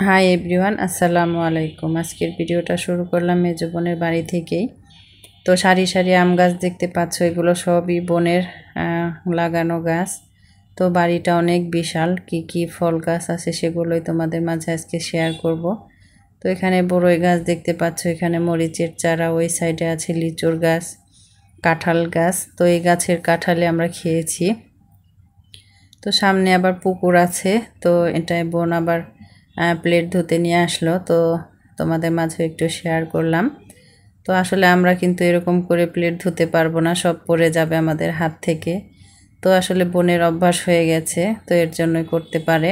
Hi everyone, আসসালামু আলাইকুম। আজকের ভিডিওটা শুরু করলাম মেজো বোনের বাড়ি থেকেই। তো সারি সারি আম গাছ দেখতে পাচ্ছ, এগুলো সবই বোনের লাগানো গাছ। তো বাড়িটা অনেক বিশাল, কি ফল গাছ আছে সেগুলোই তোমাদের মাঝে আজকে শেয়ার করব। তো এখানে বড়ই গাছ দেখতে পাচ্ছ, এখানে মরিচের চারা, ওই সাইডে আছে লিচুর গাছ, কাঁঠাল গাছ। তো এই গাছের কাঁঠালে আমরা খেয়েছি। তো সামনে আবার পুকুর আছে, তো এটাই বোন আবার প্লেট ধুতে নিয়ে আসলো, তো তোমাদের মাঝে একটু শেয়ার করলাম। তো আসলে আমরা কিন্তু এরকম করে প্লেট ধুতে পারবো না, সব পড়ে যাবে আমাদের হাত থেকে। তো আসলে বোনের অভ্যাস হয়ে গেছে, তো এর জন্যই করতে পারে।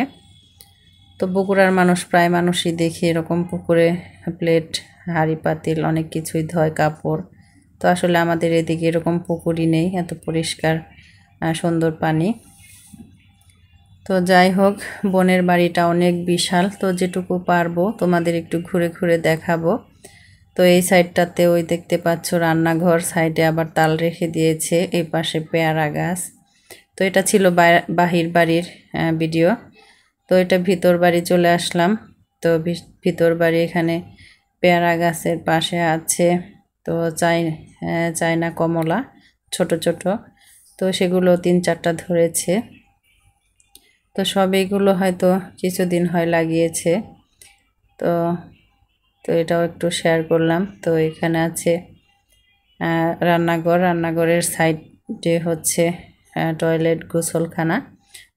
তো বগুড়ার মানুষ প্রায় মানুষই দেখি এরকম পুকুরে প্লেট, হাঁড়ি পাতিল অনেক কিছুই ধয়, কাপড়। তো আসলে আমাদের এদিকে এরকম পুকুরই নেই, এত পরিষ্কার সুন্দর পানি। তো যাই হোক, বোনের বাড়িটা অনেক বিশাল, তো যেটুকু পারবো তোমাদের একটু ঘুরে ঘুরে দেখাবো। তো এই সাইডটাতে ওই দেখতে পাচ্ছ রান্নাঘর, সাইডে আবার তাল রেখে দিয়েছে, এই পাশে পেয়ারা গাছ। তো এটা ছিল বাহির বাড়ির ভিডিও। তো এটা ভিতর বাড়ি চলে আসলাম। তো ভিতর বাড়ি এখানে পেয়ারা গাছের পাশে আছে তো চায়না কমলা ছোট ছোট, তো সেগুলো 3-4টা ধরেছে। তো সব এইগুলো হয়তো কিছুদিন হয় লাগিয়েছে। তো তো এটাও একটু শেয়ার করলাম। তো এখানে আছে রান্নাঘরের সাইডে হচ্ছে টয়লেট, গোসলখানা।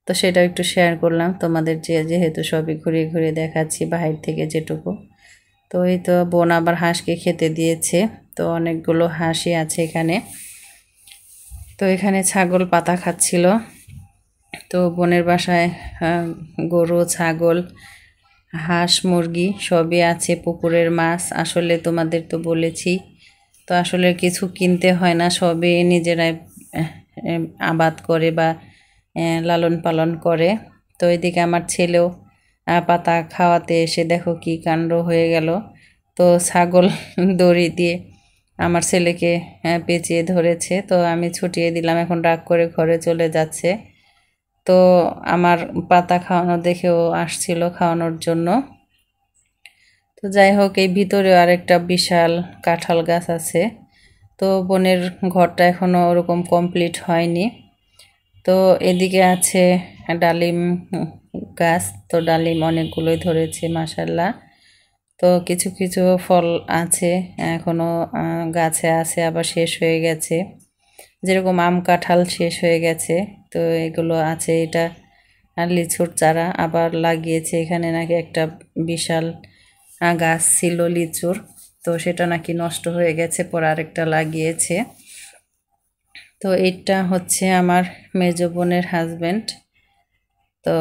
তো সেটাও একটু শেয়ার করলাম তোমাদের, যেহেতু সবই ঘুরিয়ে ঘুরিয়ে দেখাচ্ছি বাহির থেকে যেটুকু। তো এই তো বোন আবার হাঁসকে খেতে দিয়েছে, তো অনেকগুলো হাঁসই আছে এখানে। তো এখানে ছাগল পাতা খাচ্ছিল। তো বোনের বাসায় গরু, ছাগল, হাঁস, মুরগি সবই আছে, পুকুরের মাছ। আসলে তোমাদের তো বলেছি, তো আসলে কিছু কিনতে হয় না, সবই নিজেরাই আবাদ করে বা লালন পালন করে। তো এদিকে আমার ছেলেও পাতা খাওয়াতে এসে দেখো কি কাণ্ড হয়ে গেল। তো ছাগল দড়ি দিয়ে আমার ছেলেকে পেঁচিয়ে ধরেছে, তো আমি ছুটিয়ে দিলাম, এখন রাগ করে ঘরে চলে যাচ্ছে। তো আমার পাতা খাওয়ানো দেখেও আসছিল খাওয়ানোর জন্য। তো যাই হোক, এই ভিতরেও আরেকটা বিশাল কাঁঠাল গাছ আছে। তো বোনের ঘরটা এখনো ওরকম কমপ্লিট হয়নি। তো এদিকে আছে ডালিম গাছ, তো ডালিম অনেকগুলোই ধরেছে মাশাল্লাহ। তো কিছু কিছু ফল আছে এখনো গাছে আছে, আবার শেষ হয়ে গেছে, যেরকম আম কাঁঠাল শেষ হয়ে গেছে। তো এগুলো আছে, এটা লিচুর চারা আবার লাগিয়েছে এখানে। নাকি একটা বিশাল গাছ ছিল লিচুর, তো সেটা নাকি নষ্ট হয়ে গেছে, পরে আরেকটা লাগিয়েছে। তো এটা হচ্ছে আমার মেজো বোনের হাজব্যান্ড। তো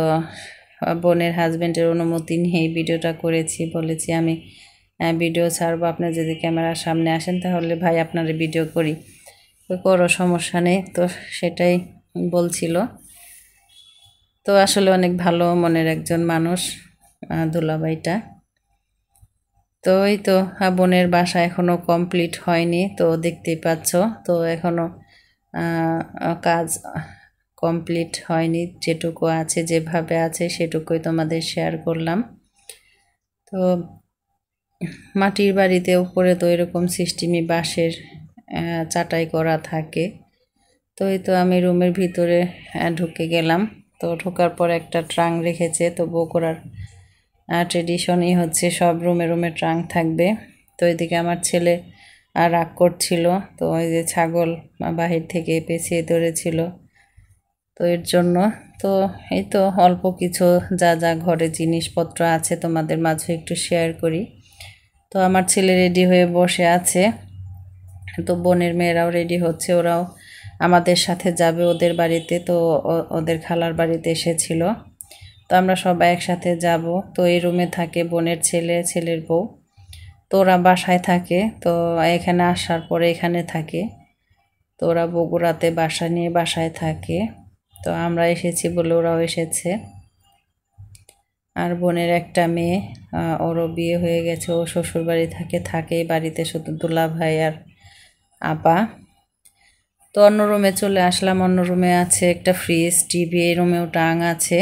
বোনের হাজব্যান্ডের অনুমতি নিয়ে এই ভিডিওটা করেছি, বলেছি আমি ভিডিও ছাড়বো, আপনি যদি ক্যামেরার সামনে আসেন তাহলে ভাই আপনার ভিডিও করি। তো করো, সমস্যা নেই। তো সেটাই বলছিল। তো আসলে অনেক ভালো মনের একজন মানুষ দুলাভাইটা। তো এই তো বোনের বাসা এখনো কমপ্লিট হয়নি, তো দেখতেই পাচ্ছ। তো এখনো কাজ কমপ্লিট হয়নি, যেটুকু আছে যেভাবে আছে সেটুকুই তোমাদের শেয়ার করলাম। তো মাটির বাড়িতে উপরে তো এরকম সিস্টেমই বাঁশের চাটাই করা থাকে। তো এই তো আমি রুমের ভিতরে ঢুকে গেলাম। তো ঢোকার পর একটা ট্রাঙ্ক রেখেছে, তো বগুড়ার ট্রেডিশনই হচ্ছে সব রুমে রুমে ট্রাঙ্ক থাকবে। তো এদিকে আমার ছেলে রাগ করছিল, তো ওই যে ছাগল বাহির থেকে পেঁচিয়ে ধরেছিল, তো এর জন্য। তো এই তো অল্প কিছু যা যা ঘরে জিনিসপত্র আছে তোমাদের মাঝে একটু শেয়ার করি। তো আমার ছেলে রেডি হয়ে বসে আছে, তো বোনের মেয়েরাও রেডি হচ্ছে, ওরাও আমাদের সাথে যাবে ওদের বাড়িতে। তো ওদের খালার বাড়িতে এসেছিল, তো আমরা সবাই একসাথে যাব। তো এই রুমে থাকে বোনের ছেলে, ছেলের বউ। তো ওরা বাসায় থাকে, তো এখানে আসার পরে এখানে থাকে। তো ওরা বগুড়াতে বাসা নিয়ে বাসায় থাকে। তো আমরা এসেছি বলে ওরাও এসেছে। আর বোনের একটা মেয়ে, ওরও বিয়ে হয়ে গেছে, ও শ্বশুর বাড়ি থাকে এই বাড়িতে শুধু দুলা ভাই আর আপা। তো অন্য রুমে চলে আসলাম, অন্য রুমে আছে একটা ফ্রিজ, টিভি, এই রুমেও টাং আছে।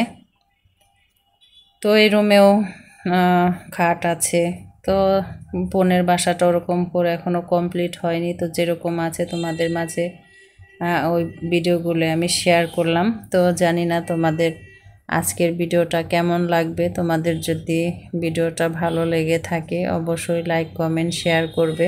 তো এই রুমেও খাট আছে। তো বোনের বাসাটা ওরকম করে এখনও কমপ্লিট হয়নি, তো যেরকম আছে তোমাদের মাঝে ওই ভিডিওগুলো আমি শেয়ার করলাম। তো জানি না তোমাদের আজকের ভিডিওটা কেমন লাগবে। তোমাদের যদি ভিডিওটা ভালো লেগে থাকে অবশ্যই লাইক কমেন্ট শেয়ার করবে।